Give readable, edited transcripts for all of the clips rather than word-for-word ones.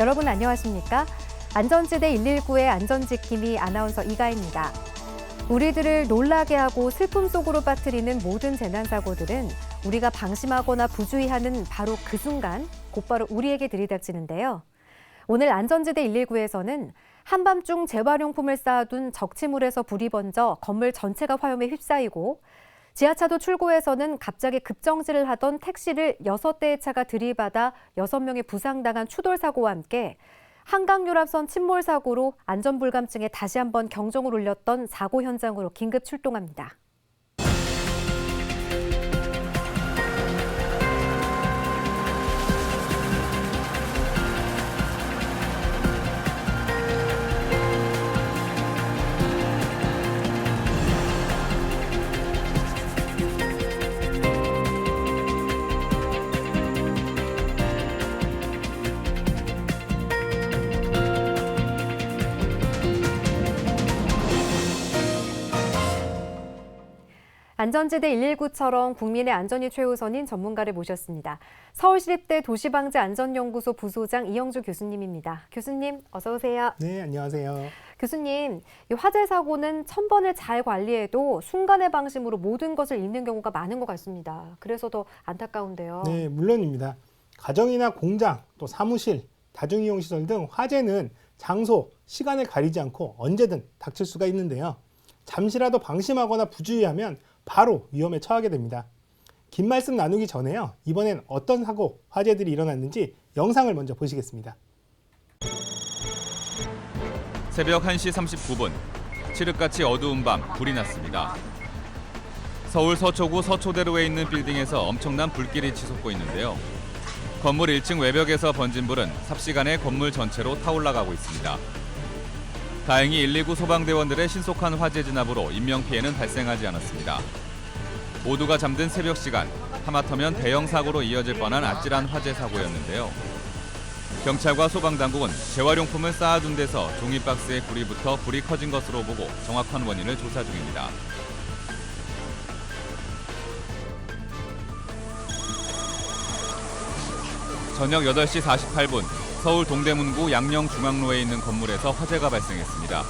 여러분 안녕하십니까? 안전지대 119의 안전지킴이 아나운서 이가입니다. 우리들을 놀라게 하고 슬픔 속으로 빠뜨리는 모든 재난사고들은 우리가 방심하거나 부주의하는 바로 그 순간 곧바로 우리에게 들이닥치는데요. 오늘 안전지대 119에서는 한밤중 재활용품을 쌓아둔 적치물에서 불이 번져 건물 전체가 화염에 휩싸이고 지하차도 출구에서는 갑자기 급정지를 하던 택시를 6대의 차가 들이받아 6명이 부상당한 추돌 사고와 함께 한강유람선 침몰 사고로 안전불감증에 다시 한번 경종을 울렸던 사고 현장으로 긴급 출동합니다. 안전지대 119처럼 국민의 안전이 최우선인 전문가를 모셨습니다. 서울시립대 도시방재안전연구소 부소장 이영주 교수님입니다. 교수님, 어서 오세요. 네, 안녕하세요. 교수님, 이 화재 사고는 1000번을 잘 관리해도 순간의 방심으로 모든 것을 잃는 경우가 많은 것 같습니다. 그래서 더 안타까운데요. 네, 물론입니다. 가정이나 공장, 또 사무실, 다중이용시설 등 화재는 장소, 시간을 가리지 않고 언제든 닥칠 수가 있는데요. 잠시라도 방심하거나 부주의하면 바로 위험에 처하게 됩니다. 긴 말씀 나누기 전에요. 이번엔 어떤 사고, 화재들이 일어났는지 영상을 먼저 보시겠습니다. 새벽 1시 39분, 칠흑같이 어두운 밤 불이 났습니다. 서울 서초구 서초대로에 있는 빌딩에서 엄청난 불길이 치솟고 있는데요. 건물 1층 외벽에서 번진 불은 삽시간에 건물 전체로 타올라가고 있습니다. 다행히 119 소방대원들의 신속한 화재 진압으로 인명피해는 발생하지 않았습니다. 모두가 잠든 새벽 시간, 하마터면 대형 사고로 이어질 뻔한 아찔한 화재 사고였는데요. 경찰과 소방당국은 재활용품을 쌓아둔 데서 종이박스에 불이 붙어 불이 커진 것으로 보고 정확한 원인을 조사 중입니다. 저녁 8시 48분, 서울 동대문구 양령중앙로에 있는 건물에서 화재가 발생했습니다.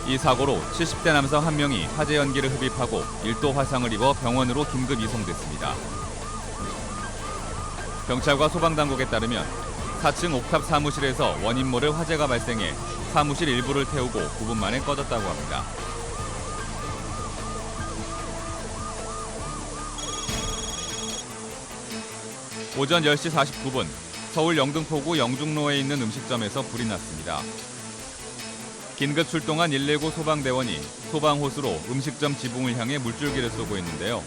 이 사고로 70대 남성 1명이 화재 연기를 흡입하고 1도 화상을 입어 병원으로 긴급 이송됐습니다. 경찰과 소방당국에 따르면 4층 옥탑 사무실에서 원인 모를 화재가 발생해 사무실 일부를 태우고 9분 만에 꺼졌다고 합니다. 오전 10시 49분, 서울 영등포구 영중로에 있는 음식점에서 불이 났습니다. 긴급 출동한 119 소방대원이 소방호수로 음식점 지붕을 향해 물줄기를 쏘고 있는데요.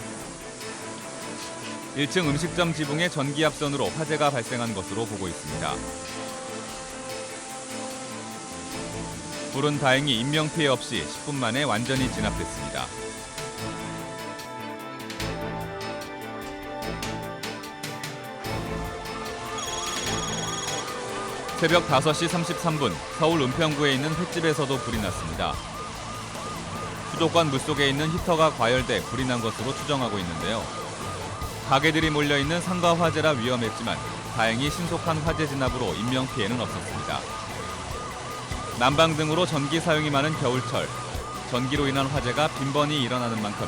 1층 음식점 지붕의 전기압선으로 화재가 발생한 것으로 보고 있습니다. 불은 다행히 인명피해 없이 10분 만에 완전히 진압됐습니다. 새벽 5시 33분, 서울 은평구에 있는 횟집에서도 불이 났습니다. 수도관 물속에 있는 히터가 과열돼 불이 난 것으로 추정하고 있는데요. 가게들이 몰려있는 상가 화재라 위험했지만 다행히 신속한 화재 진압으로 인명피해는 없었습니다. 난방 등으로 전기 사용이 많은 겨울철, 전기로 인한 화재가 빈번히 일어나는 만큼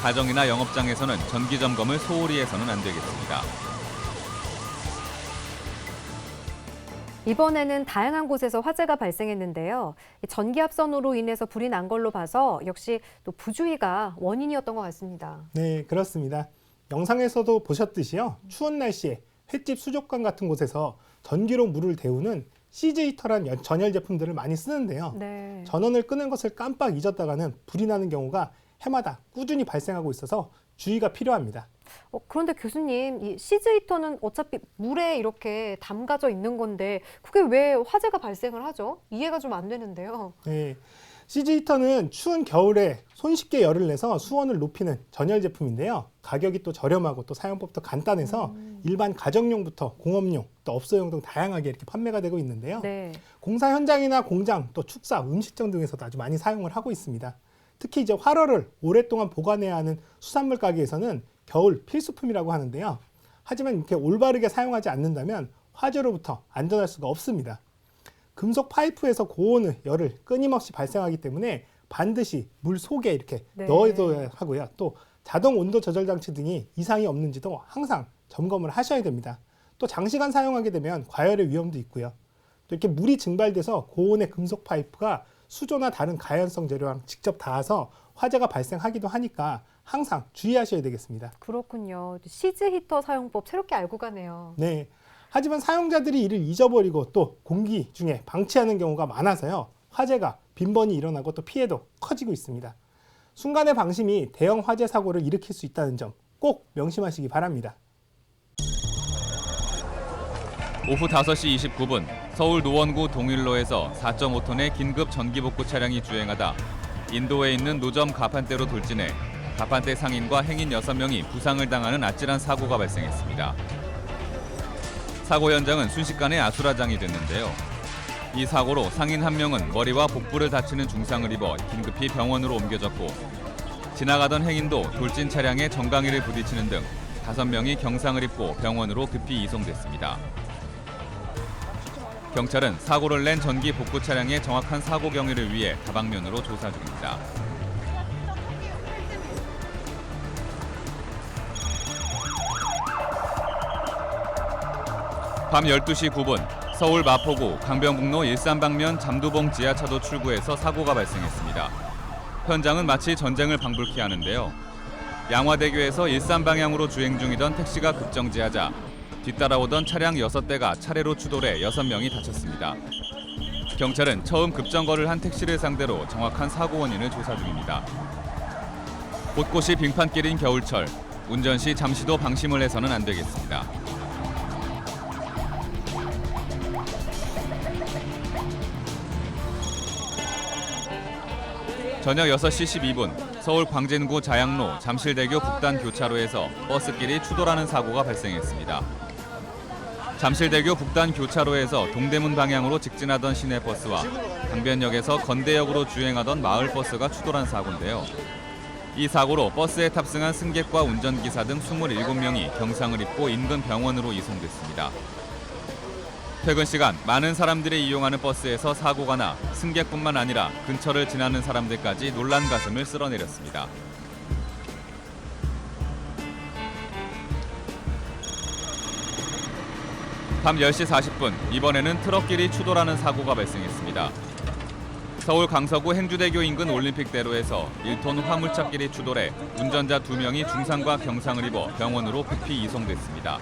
가정이나 영업장에서는 전기 점검을 소홀히 해서는 안 되겠습니다. 이번에는 다양한 곳에서 화재가 발생했는데요. 전기압선으로 인해서 불이 난 걸로 봐서 역시 또 부주의가 원인이었던 것 같습니다. 네, 그렇습니다. 영상에서도 보셨듯이요. 추운 날씨에 횟집 수족관 같은 곳에서 전기로 물을 데우는 CG히터란 전열 제품들을 많이 쓰는데요. 네. 전원을 끄는 것을 깜빡 잊었다가는 불이 나는 경우가 해마다 꾸준히 발생하고 있어서 주의가 필요합니다. 그런데 교수님, 이 CG히터는 어차피 물에 이렇게 담가져 있는 건데 그게 왜 화재가 발생을 하죠? 이해가 좀 안 되는데요. 네, CG히터는 추운 겨울에 손쉽게 열을 내서 수온을 높이는 전열 제품인데요. 가격이 또 저렴하고 또 사용법도 간단해서 일반 가정용부터 공업용, 또 업소용 등 다양하게 이렇게 판매가 되고 있는데요. 네. 공사 현장이나 공장, 또 축사, 음식점 등에서도 아주 많이 사용을 하고 있습니다. 특히 이제 활어를 오랫동안 보관해야 하는 수산물 가게에서는 겨울 필수품이라고 하는데요. 하지만 이렇게 올바르게 사용하지 않는다면 화재로부터 안전할 수가 없습니다. 금속 파이프에서 고온의 열을 끊임없이 발생하기 때문에 반드시 물 속에 이렇게 네. 넣어둬야 하고요. 또 자동 온도 조절 장치 등이 이상이 없는지도 항상 점검을 하셔야 됩니다. 또 장시간 사용하게 되면 과열의 위험도 있고요. 또 이렇게 물이 증발돼서 고온의 금속 파이프가 수조나 다른 가연성 재료랑 직접 닿아서 화재가 발생하기도 하니까 항상 주의하셔야 되겠습니다. 그렇군요. 시즈 히터 사용법 새롭게 알고 가네요. 네. 하지만 사용자들이 이를 잊어버리고 또 공기 중에 방치하는 경우가 많아서요. 화재가 빈번히 일어나고 또 피해도 커지고 있습니다. 순간의 방심이 대형 화재 사고를 일으킬 수 있다는 점 꼭 명심하시기 바랍니다. 오후 5시 29분 서울 노원구 동일로에서 4.5톤의 긴급 전기복구 차량이 주행하다 인도에 있는 노점 가판대로 돌진해 가판대 상인과 행인 6명이 부상을 당하는 아찔한 사고가 발생했습니다. 사고 현장은 순식간에 아수라장이 됐는데요. 이 사고로 상인 1명은 머리와 복부를 다치는 중상을 입어 긴급히 병원으로 옮겨졌고 지나가던 행인도 돌진 차량에 정강이를 부딪히는 등 5명이 경상을 입고 병원으로 급히 이송됐습니다. 경찰은 사고를 낸 전기 복구 차량의 정확한 사고 경위를 위해 다방면으로 조사 중입니다. 밤 12시 9분 서울 마포구 강변북로 일산방면 잠두봉 지하차도 출구에서 사고가 발생했습니다. 현장은 마치 전쟁을 방불케 하는데요. 양화대교에서 일산 방향으로 주행 중이던 택시가 급정지하자 뒤따라오던 차량 6대가 차례로 추돌해 6명이 다쳤습니다. 경찰은 처음 급정거를 한 택시를 상대로 정확한 사고 원인을 조사 중입니다. 곳곳이 빙판길인 겨울철, 운전 시 잠시도 방심을 해서는 안 되겠습니다. 저녁 6시 12분 서울 광진구 자양로 잠실대교 북단 교차로에서 버스끼리 추돌하는 사고가 발생했습니다. 잠실대교 북단 교차로에서 동대문 방향으로 직진하던 시내버스와 강변역에서 건대역으로 주행하던 마을버스가 추돌한 사고인데요. 이 사고로 버스에 탑승한 승객과 운전기사 등 27명이 경상을 입고 인근 병원으로 이송됐습니다. 퇴근 시간 많은 사람들이 이용하는 버스에서 사고가 나 승객뿐만 아니라 근처를 지나는 사람들까지 놀란 가슴을 쓸어내렸습니다. 밤 10시 40분 이번에는 트럭끼리 추돌하는 사고가 발생했습니다. 서울 강서구 행주대교 인근 올림픽대로에서 1톤 화물차끼리 추돌해 운전자 2명이 중상과 경상을 입어 병원으로 급히 이송됐습니다.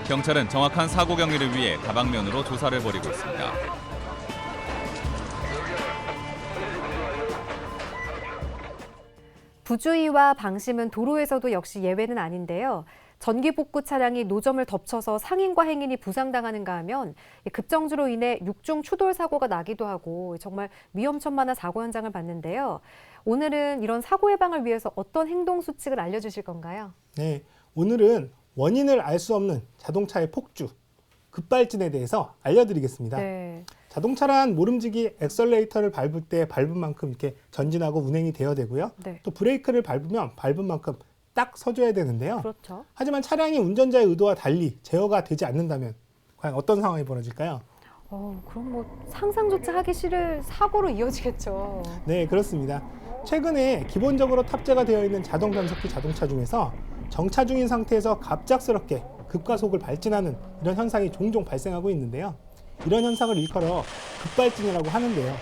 경찰은 정확한 사고 경위를 위해 다방면으로 조사를 벌이고 있습니다. 부주의와 방심은 도로에서도 역시 예외는 아닌데요. 전기복구 차량이 노점을 덮쳐서 상인과 행인이 부상당하는가 하면 급정지로 인해 6중 추돌 사고가 나기도 하고 정말 위험천만한 사고 현장을 봤는데요. 오늘은 이런 사고 예방을 위해서 어떤 행동 수칙을 알려주실 건가요? 네, 오늘은 원인을 알 수 없는 자동차의 폭주, 급발진에 대해서 알려드리겠습니다. 네. 자동차란 모름지기 엑셀레이터를 밟을 때 밟은 만큼 이렇게 전진하고 운행이 되어야 되고요. 네. 또 브레이크를 밟으면 밟은 만큼 딱 서줘야 되는데요. 그렇죠. 하지만 차량이 운전자의 의도와 달리 제어가 되지 않는다면 과연 어떤 상황이 벌어질까요? 그럼 뭐 상상조차 하기 싫을 사고로 이어지겠죠. 네, 그렇습니다. 최근에 기본적으로 탑재가 되어 있는 자동 변속기 자동차 중에서 정차 중인 상태에서 갑작스럽게 급가속을 발진하는 이런 현상이 종종 발생하고 있는데요. 이런 현상을 일컬어 급발진이라고 하는데요.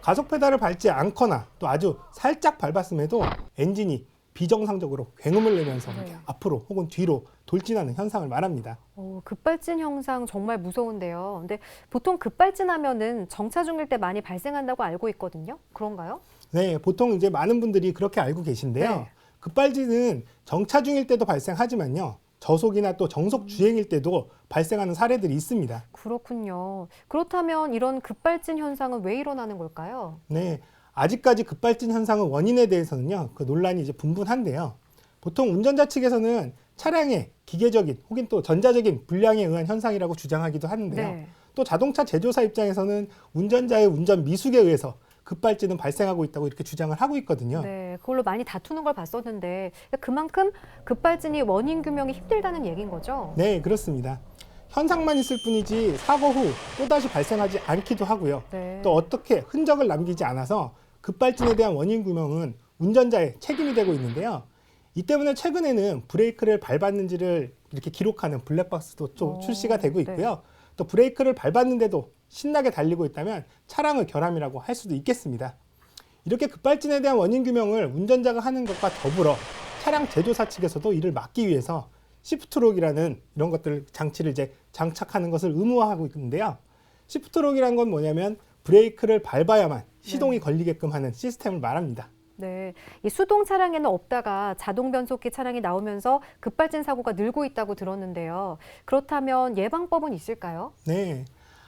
가속 페달을 밟지 않거나 또 아주 살짝 밟았음에도 엔진이 비정상적으로 굉음을 내면서 네. 앞으로 혹은 뒤로 돌진하는 현상을 말합니다. 급발진 현상 정말 무서운데요. 근데 보통 급발진하면은 정차 중일 때 많이 발생한다고 알고 있거든요. 그런가요? 네, 보통 이제 많은 분들이 그렇게 알고 계신데요. 네. 급발진은 정차 중일 때도 발생하지만요. 저속이나 또 정속 주행일 때도 발생하는 사례들이 있습니다. 그렇군요. 그렇다면 이런 급발진 현상은 왜 일어나는 걸까요? 네, 아직까지 급발진 현상의 원인에 대해서는요, 그 논란이 이제 분분한데요. 보통 운전자 측에서는 차량의 기계적인 혹은 또 전자적인 불량에 의한 현상이라고 주장하기도 하는데요. 네. 또 자동차 제조사 입장에서는 운전자의 운전 미숙에 의해서 급발진은 발생하고 있다고 이렇게 주장을 하고 있거든요. 네, 그걸로 많이 다투는 걸 봤었는데 그만큼 급발진이 원인 규명이 힘들다는 얘기인 거죠? 네, 그렇습니다. 현상만 있을 뿐이지 사고 후 또다시 발생하지 않기도 하고요. 네. 또 어떻게 흔적을 남기지 않아서 급발진에 대한 원인 규명은 운전자의 책임이 되고 있는데요. 이 때문에 최근에는 브레이크를 밟았는지를 이렇게 기록하는 블랙박스도 좀 출시가 되고 있고요. 또 브레이크를 밟았는데도 신나게 달리고 있다면 차량의 결함이라고 할 수도 있겠습니다. 이렇게 급발진에 대한 원인 규명을 운전자가 하는 것과 더불어 차량 제조사 측에서도 이를 막기 위해서 시프트록이라는 이런 것들 장치를 이제 장착하는 것을 의무화하고 있는데요. 시프트록이라는 건 뭐냐면 브레이크를 밟아야만 시동이 걸리게끔 하는 시스템을 말합니다. 네, 이 수동 차량에는 없다가 자동 변속기 차량이 나오면서 급발진 사고가 늘고 있다고 들었는데요. 그렇다면 예방법은 있을까요? 네,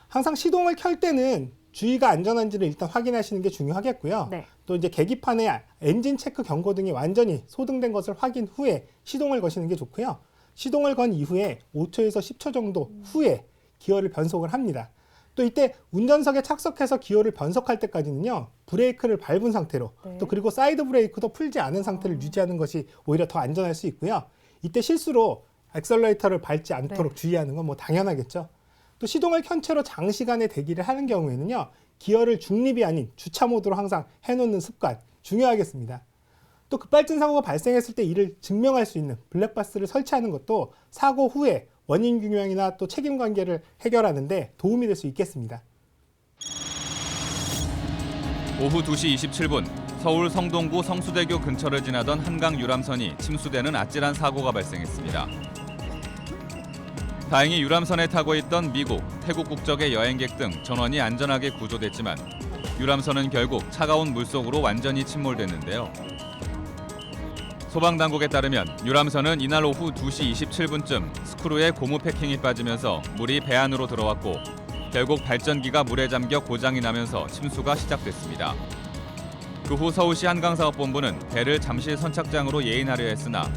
항상 시동을 켤 때는 주의가 안전한지를 일단 확인하시는 게 중요하겠고요. 네. 또 이제 계기판에 엔진 체크 경고 등이 완전히 소등된 것을 확인 후에 시동을 거시는 게 좋고요. 시동을 건 이후에 5초에서 10초 정도 후에 기어를 변속을 합니다. 또 이때 운전석에 착석해서 기어를 변속할 때까지는요, 브레이크를 밟은 상태로 또 그리고 사이드 브레이크도 풀지 않은 상태를 유지하는 것이 오히려 더 안전할 수 있고요. 이때 실수로 액셀러레이터를 밟지 않도록 주의하는 건 뭐 당연하겠죠. 또 시동을 켠 채로 장시간의 대기를 하는 경우에는요, 기어를 중립이 아닌 주차 모드로 항상 해놓는 습관 중요하겠습니다. 또 급발진 사고가 발생했을 때 이를 증명할 수 있는 블랙박스를 설치하는 것도 사고 후에 원인 규명이나 또 책임 관계를 해결하는 데 도움이 될 수 있겠습니다. 오후 2시 27분 서울 성동구 성수대교 근처를 지나던 한강 유람선이 침수되는 아찔한 사고가 발생했습니다. 다행히 유람선에 타고 있던 미국, 태국 국적의 여행객 등 전원이 안전하게 구조됐지만 유람선은 결국 차가운 물속으로 완전히 침몰됐는데요. 소방당국에 따르면 유람선은 이날 오후 2시 27분쯤 스크루에 고무 패킹이 빠지면서 물이 배 안으로 들어왔고 결국 발전기가 물에 잠겨 고장이 나면서 침수가 시작됐습니다. 그 후 서울시 한강사업본부는 배를 잠실 선착장으로 예인하려 했으나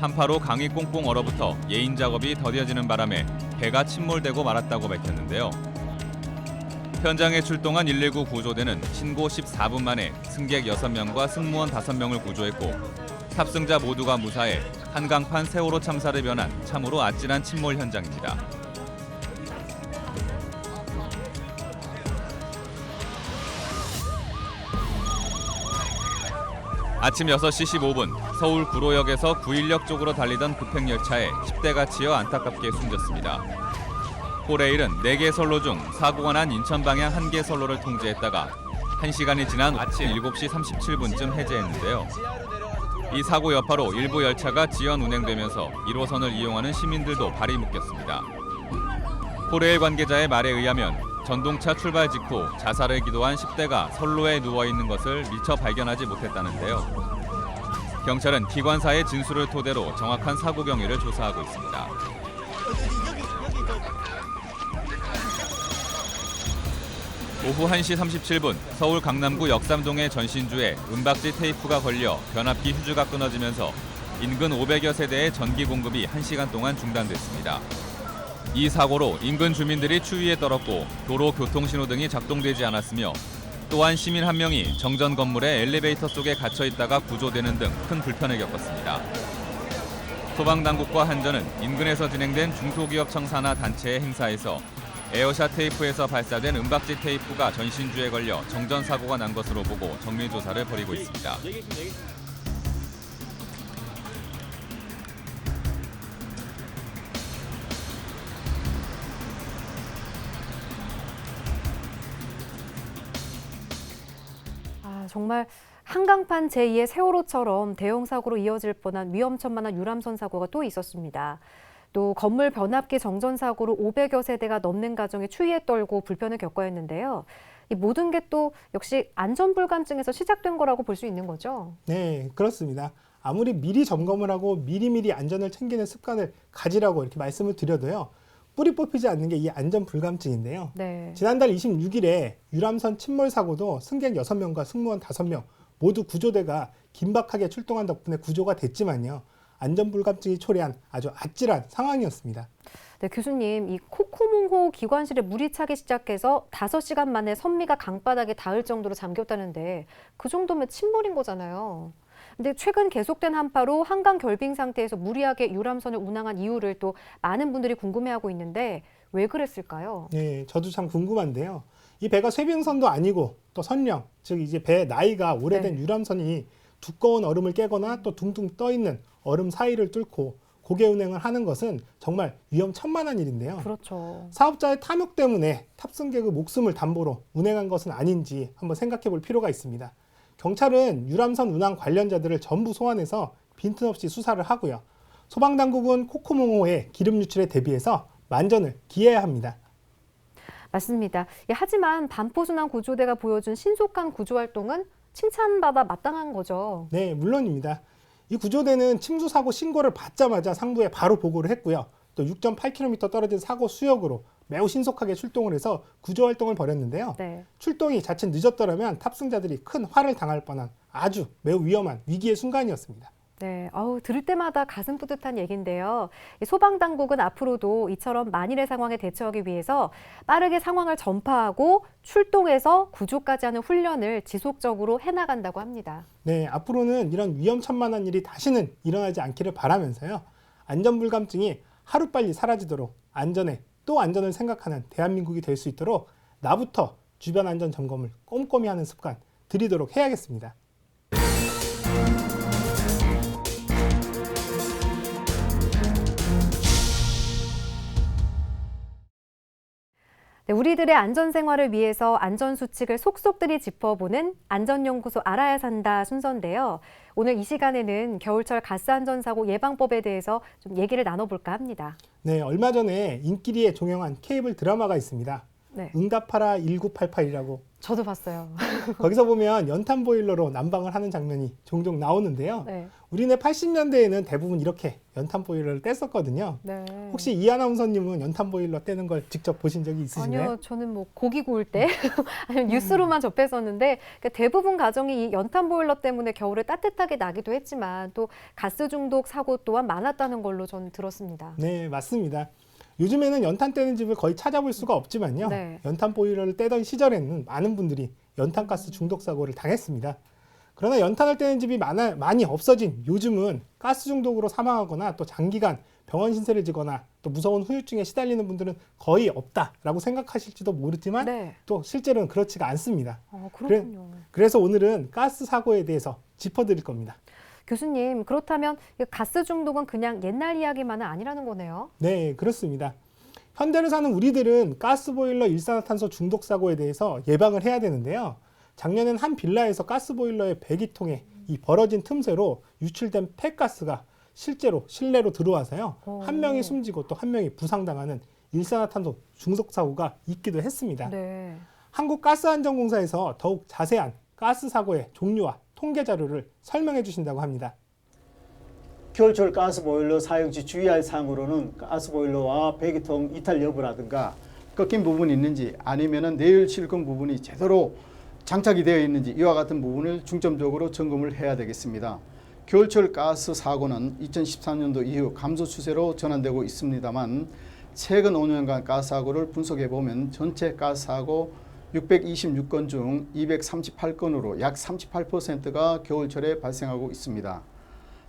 한파로 강이 꽁꽁 얼어붙어 예인 작업이 더뎌지는 바람에 배가 침몰되고 말았다고 밝혔는데요. 현장에 출동한 119 구조대는 신고 14분 만에 승객 6명과 승무원 5명을 구조했고 탑승자 모두가 무사해 한강판 세월호 참사를 변한 참으로 아찔한 침몰 현장입니다. 아침 6시 15분 서울 구로역에서 구인역 쪽으로 달리던 급행열차에 10대가 치여 안타깝게 숨졌습니다. 포레일은 4개 선로 중 사고가 난 인천 방향 1개 선로를 통제했다가 1시간이 지난 아침 7시 37분쯤 해제했는데요. 이 사고 여파로 일부 열차가 지연 운행되면서 1호선을 이용하는 시민들도 발이 묶였습니다. 포레일 관계자의 말에 의하면 전동차 출발 직후 자살을 기도한 10대가 선로에 누워있는 것을 미처 발견하지 못했다는데요. 경찰은 기관사의 진술을 토대로 정확한 사고 경위를 조사하고 있습니다. 오후 1시 37분 서울 강남구 역삼동의 전신주에 은박지 테이프가 걸려 변압기 휴즈가 끊어지면서 인근 500여 세대의 전기 공급이 1시간 동안 중단됐습니다. 이 사고로 인근 주민들이 추위에 떨었고 도로 교통신호등이 작동되지 않았으며 또한 시민 한 명이 정전 건물의 엘리베이터 속에 갇혀 있다가 구조되는 등 큰 불편을 겪었습니다. 소방당국과 한전은 인근에서 진행된 중소기업 청사나 단체의 행사에서 에어샷 테이프에서 발사된 은박지 테이프가 전신주에 걸려 정전 사고가 난 것으로 보고 정밀 조사를 벌이고 있습니다. 정말 한강판 제2의 세월호처럼 대형 사고로 이어질 뻔한 위험천만한 유람선 사고가 또 있었습니다. 또 건물 변압기 정전 사고로 500여 세대가 넘는 가정이 추위에 떨고 불편을 겪어야 했는데요. 이 모든 게 또 역시 안전불감증에서 시작된 거라고 볼 수 있는 거죠? 네, 그렇습니다. 아무리 미리 점검을 하고 미리미리 안전을 챙기는 습관을 가지라고 이렇게 말씀을 드려도요. 뿌리 뽑히지 않는 게 이 안전불감증인데요. 네. 지난달 26일에 유람선 침몰 사고도 승객 6명과 승무원 5명 모두 구조대가 긴박하게 출동한 덕분에 구조가 됐지만요. 안전불감증이 초래한 아주 아찔한 상황이었습니다. 네, 교수님, 이 콧구멍호 기관실에 물이 차기 시작해서 5시간 만에 선미가 강바닥에 닿을 정도로 잠겼다는데 그 정도면 침몰인 거잖아요. 근데 최근 계속된 한파로 한강 결빙 상태에서 무리하게 유람선을 운항한 이유를 또 많은 분들이 궁금해하고 있는데 왜 그랬을까요? 네, 저도 참 궁금한데요. 이 배가 쇄빙선도 아니고 또 선령, 즉 이제 배 나이가 오래된 네. 유람선이 두꺼운 얼음을 깨거나 또 둥둥 떠 있는 얼음 사이를 뚫고 고개 운행을 하는 것은 정말 위험천만한 일인데요. 그렇죠. 사업자의 탐욕 때문에 탑승객의 목숨을 담보로 운행한 것은 아닌지 한번 생각해 볼 필요가 있습니다. 경찰은 유람선 운항 관련자들을 전부 소환해서 빈틈없이 수사를 하고요. 소방당국은 코코몽호의 기름 유출에 대비해서 만전을 기해야 합니다. 맞습니다. 예, 하지만 반포순항 구조대가 보여준 신속한 구조 활동은 칭찬받아 마땅한 거죠. 네, 물론입니다. 이 구조대는 침수 사고 신고를 받자마자 상부에 바로 보고를 했고요. 또 6.8km 떨어진 사고 수역으로 매우 신속하게 출동을 해서 구조 활동을 벌였는데요. 네. 출동이 자칫 늦었더라면 탑승자들이 큰 화를 당할 뻔한 아주 매우 위험한 위기의 순간이었습니다. 네, 들을 때마다 가슴 뿌듯한 얘기인데요. 이 소방당국은 앞으로도 이처럼 만일의 상황에 대처하기 위해서 빠르게 상황을 전파하고 출동해서 구조까지 하는 훈련을 지속적으로 해나간다고 합니다. 네, 앞으로는 이런 위험천만한 일이 다시는 일어나지 않기를 바라면서요. 안전불감증이 하루빨리 사라지도록 안전에 또 안전을 생각하는 대한민국이 될 수 있도록 나부터 주변 안전 점검을 꼼꼼히 하는 습관 들이도록 해야겠습니다. 네, 우리들의 안전생활을 위해서 안전수칙을 속속들이 짚어보는 안전연구소 알아야 산다 순서인데요. 오늘 이 시간에는 겨울철 가스안전사고 예방법에 대해서 좀 얘기를 나눠볼까 합니다. 네, 얼마 전에 인기리에 종영한 케이블 드라마가 있습니다. 네, 응답하라 1988이라고. 저도 봤어요. 거기서 보면 연탄 보일러로 난방을 하는 장면이 종종 나오는데요. 네, 우리네 80년대에는 대부분 이렇게 연탄 보일러를 뗐었거든요. 네. 혹시 이 아나운서님은 연탄 보일러 떼는 걸 직접 보신 적이 있으신가요? 아니요, 저는 뭐 고기 구울 때 아니면 뉴스로만 접했었는데 그러니까 대부분 가정이 이 연탄 보일러 때문에 겨울에 따뜻하게 나기도 했지만 또 가스 중독 사고 또한 많았다는 걸로 저는 들었습니다. 네, 맞습니다. 요즘에는 연탄 떼는 집을 거의 찾아볼 수가 없지만요. 네. 연탄 보일러를 떼던 시절에는 많은 분들이 연탄가스 중독 사고를 당했습니다. 그러나 연탄을 떼는 집이 많이 없어진 요즘은 가스 중독으로 사망하거나 또 장기간 병원 신세를 지거나 또 무서운 후유증에 시달리는 분들은 거의 없다라고 생각하실지도 모르지만 네. 또 실제로는 그렇지가 않습니다. 그렇군요. 그래서 오늘은 가스 사고에 대해서 짚어드릴 겁니다. 교수님, 그렇다면 이 가스 중독은 그냥 옛날 이야기만은 아니라는 거네요. 네, 그렇습니다. 현대를 사는 우리들은 가스보일러 일산화탄소 중독 사고에 대해서 예방을 해야 되는데요. 작년엔 한 빌라에서 가스보일러의 배기통에 이 벌어진 틈새로 유출된 폐가스가 실제로 실내로 들어와서요. 한 명이 숨지고 또 한 명이 부상당하는 일산화탄소 중독 사고가 있기도 했습니다. 네. 한국가스안전공사에서 더욱 자세한 가스 사고의 종류와 통계 자료를 설명해 주신다고 합니다. 겨울철 가스보일러 사용 시 주의할 사항으로는 가스보일러와 배기통 이탈 여부라든가 꺾인 부분이 있는지 아니면 내열 실금 부분이 제대로 장착이 되어 있는지 이와 같은 부분을 중점적으로 점검을 해야 되겠습니다. 겨울철 가스 사고는 2013년도 이후 감소 추세로 전환되고 있습니다만 최근 5년간 가스 사고를 분석해 보면 전체 가스 사고 626건 중 238건으로 약 38%가 겨울철에 발생하고 있습니다.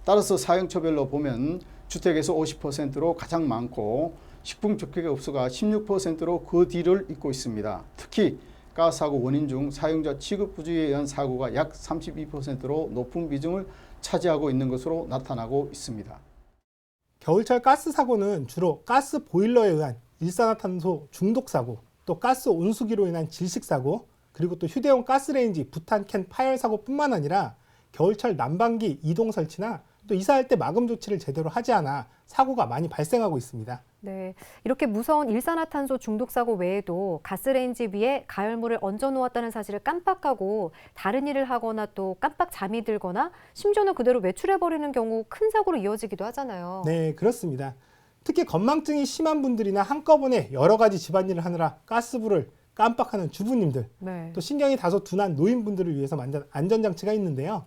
따라서 사용처별로 보면 주택에서 50%로 가장 많고 식품적격업소가 16%로 그 뒤를 잇고 있습니다. 특히 가스사고 원인 중 사용자 취급 부주의에 의한 사고가 약 32%로 높은 비중을 차지하고 있는 것으로 나타나고 있습니다. 겨울철 가스 사고는 주로 가스 보일러에 의한 일산화탄소 중독 사고, 또 가스 온수기로 인한 질식 사고, 그리고 또 휴대용 가스레인지 부탄 캔 파열 사고뿐만 아니라 겨울철 난방기 이동 설치나 또 이사할 때 마금 조치를 제대로 하지 않아 사고가 많이 발생하고 있습니다. 네, 이렇게 무서운 일산화탄소 중독 사고 외에도 가스레인지 위에 가열물을 얹어 놓았다는 사실을 깜빡하고 다른 일을 하거나 또 깜빡 잠이 들거나 심지어는 그대로 외출해버리는 경우 큰 사고로 이어지기도 하잖아요. 네, 그렇습니다. 특히 건망증이 심한 분들이나 한꺼번에 여러 가지 집안일을 하느라 가스불을 깜빡하는 주부님들, 네. 또 신경이 다소 둔한 노인분들을 위해서 만든 안전장치가 있는데요.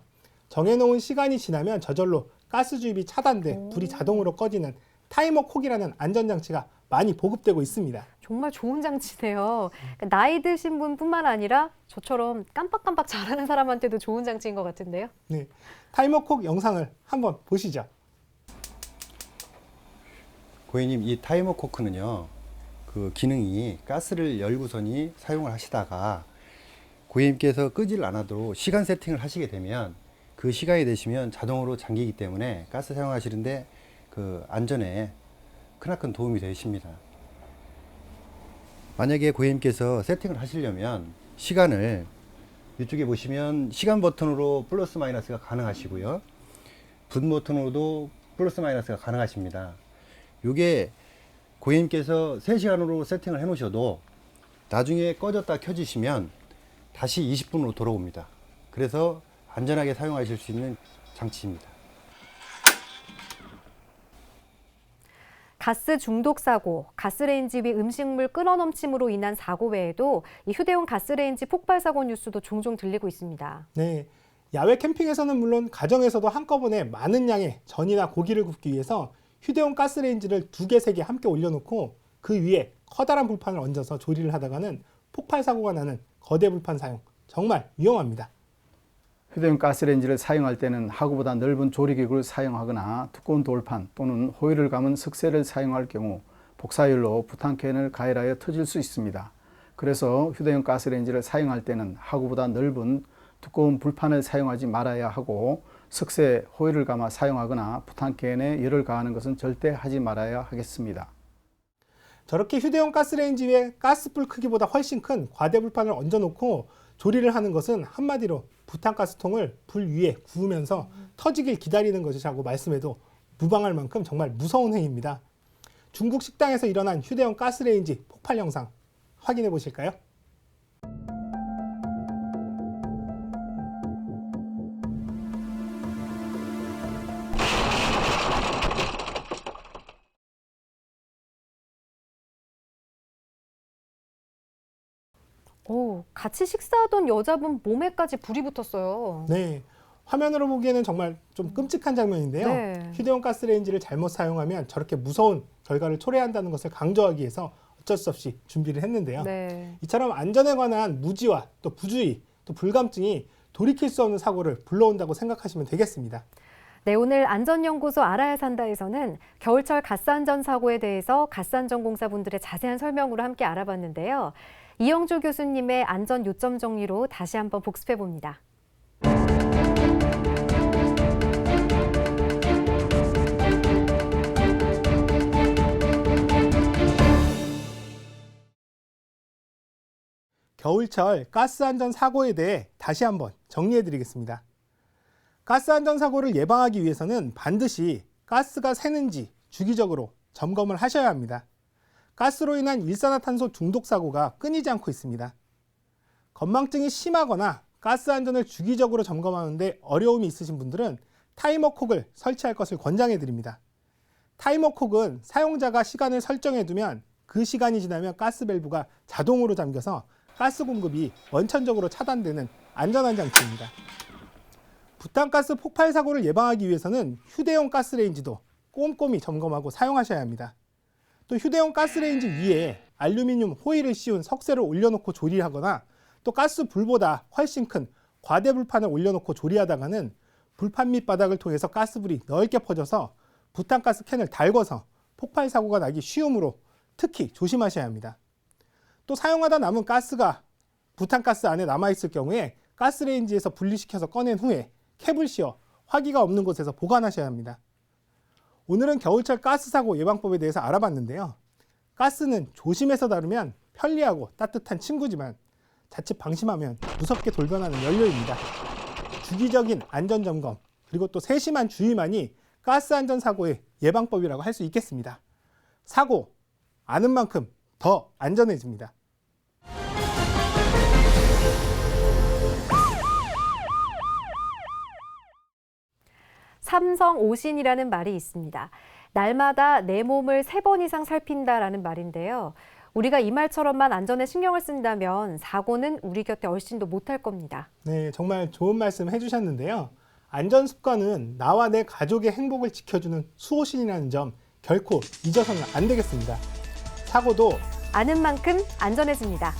정해놓은 시간이 지나면 저절로 가스 주입이 차단돼 불이 자동으로 꺼지는 타이머콕이라는 안전장치가 많이 보급되고 있습니다. 정말 좋은 장치네요. 그러니까 나이 드신 분뿐만 아니라 저처럼 깜빡깜빡 잘하는 사람한테도 좋은 장치인 것 같은데요. 네, 타이머콕 영상을 한번 보시죠. 고객님, 이 타이머 코크는요, 그 기능이 가스를 열고서니 사용을 하시다가 고객님께서 끄질 않아도 시간 세팅을 하시게 되면 그 시간이 되시면 자동으로 잠기기 때문에 가스 사용하시는데 그 안전에 크나큰 도움이 되십니다. 만약에 고객님께서 세팅을 하시려면 시간을 이쪽에 보시면 시간 버튼으로 플러스 마이너스가 가능하시고요. 분 버튼으로도 플러스 마이너스가 가능하십니다. 요게 고객님께서 3시간으로 세팅을 해 놓으셔도 나중에 꺼졌다 켜지시면 다시 20분으로 돌아옵니다. 그래서 안전하게 사용하실 수 있는 장치입니다. 가스 중독 사고, 가스레인지 위 음식물 끓어넘침으로 인한 사고 외에도 이 휴대용 가스레인지 폭발 사고 뉴스도 종종 들리고 있습니다. 네, 야외 캠핑에서는 물론 가정에서도 한꺼번에 많은 양의 전이나 고기를 굽기 위해서 휴대용 가스레인지를 2개, 3개 함께 올려놓고 그 위에 커다란 불판을 얹어서 조리를 하다가는 폭발 사고가 나는 거대 불판 사용, 정말 위험합니다. 휴대용 가스레인지를 사용할 때는 하구보다 넓은 조리기구를 사용하거나 두꺼운 돌판 또는 호일을 감은 석쇠를 사용할 경우 복사열로 부탄캔을 가열하여 터질 수 있습니다. 그래서 휴대용 가스레인지를 사용할 때는 하구보다 넓은 두꺼운 불판을 사용하지 말아야 하고 석쇠, 호일을 감아 사용하거나 부탄캔에 열을 가하는 것은 절대 하지 말아야 하겠습니다. 저렇게 휴대용 가스레인지 위에 가스불 크기보다 훨씬 큰 과대불판을 얹어놓고 조리를 하는 것은 한마디로 부탄가스통을 불 위에 구우면서 터지길 기다리는 것이라고 말씀해도 무방할 만큼 정말 무서운 행위입니다. 중국 식당에서 일어난 휴대용 가스레인지 폭발 영상 확인해 보실까요? 오, 같이 식사하던 여자분 몸에까지 불이 붙었어요. 네, 화면으로 보기에는 정말 좀 끔찍한 장면인데요. 네. 휴대용 가스레인지를 잘못 사용하면 저렇게 무서운 결과를 초래한다는 것을 강조하기 위해서 어쩔 수 없이 준비를 했는데요. 네. 이처럼 안전에 관한 무지와 또 부주의, 또 불감증이 돌이킬 수 없는 사고를 불러온다고 생각하시면 되겠습니다. 네, 오늘 안전연구소 알아야 산다에서는 겨울철 가스안전사고에 대해서 가스안전공사분들의 자세한 설명으로 함께 알아봤는데요. 이영주 교수님의 안전 요점 정리로 다시 한번 복습해 봅니다. 겨울철 가스안전사고에 대해 다시 한번 정리해 드리겠습니다. 가스안전사고를 예방하기 위해서는 반드시 가스가 새는지 주기적으로 점검을 하셔야 합니다. 가스로 인한 일산화탄소 중독 사고가 끊이지 않고 있습니다. 건망증이 심하거나 가스 안전을 주기적으로 점검하는데 어려움이 있으신 분들은 타이머콕을 설치할 것을 권장해 드립니다. 타이머콕은 사용자가 시간을 설정해 두면 그 시간이 지나면 가스 밸브가 자동으로 잠겨서 가스 공급이 원천적으로 차단되는 안전한 장치입니다. 부탄가스 폭발 사고를 예방하기 위해서는 휴대용 가스레인지도 꼼꼼히 점검하고 사용하셔야 합니다. 또 휴대용 가스레인지 위에 알루미늄 호일을 씌운 석쇠를 올려놓고 조리하거나 또 가스 불보다 훨씬 큰 과대불판을 올려놓고 조리하다가는 불판 밑바닥을 통해서 가스불이 넓게 퍼져서 부탄가스 캔을 달궈서 폭발 사고가 나기 쉬우므로 특히 조심하셔야 합니다. 또 사용하다 남은 가스가 부탄가스 안에 남아있을 경우에 가스레인지에서 분리시켜서 꺼낸 후에 캡을 씌워 화기가 없는 곳에서 보관하셔야 합니다. 오늘은 겨울철 가스 사고 예방법에 대해서 알아봤는데요. 가스는 조심해서 다루면 편리하고 따뜻한 친구지만 자칫 방심하면 무섭게 돌변하는 연료입니다. 주기적인 안전점검 그리고 또 세심한 주의만이 가스 안전 사고의 예방법이라고 할 수 있겠습니다. 사고 아는 만큼 더 안전해집니다. 삼성 오신이라는 말이 있습니다. 날마다 내 몸을 3번 이상 살핀다라는 말인데요. 우리가 이 말처럼만 안전에 신경을 쓴다면 사고는 우리 곁에 얼씬도 못할 겁니다. 네, 정말 좋은 말씀 해주셨는데요. 안전 습관은 나와 내 가족의 행복을 지켜주는 수호신이라는 점 결코 잊어서는 안 되겠습니다. 사고도 아는 만큼 안전해집니다.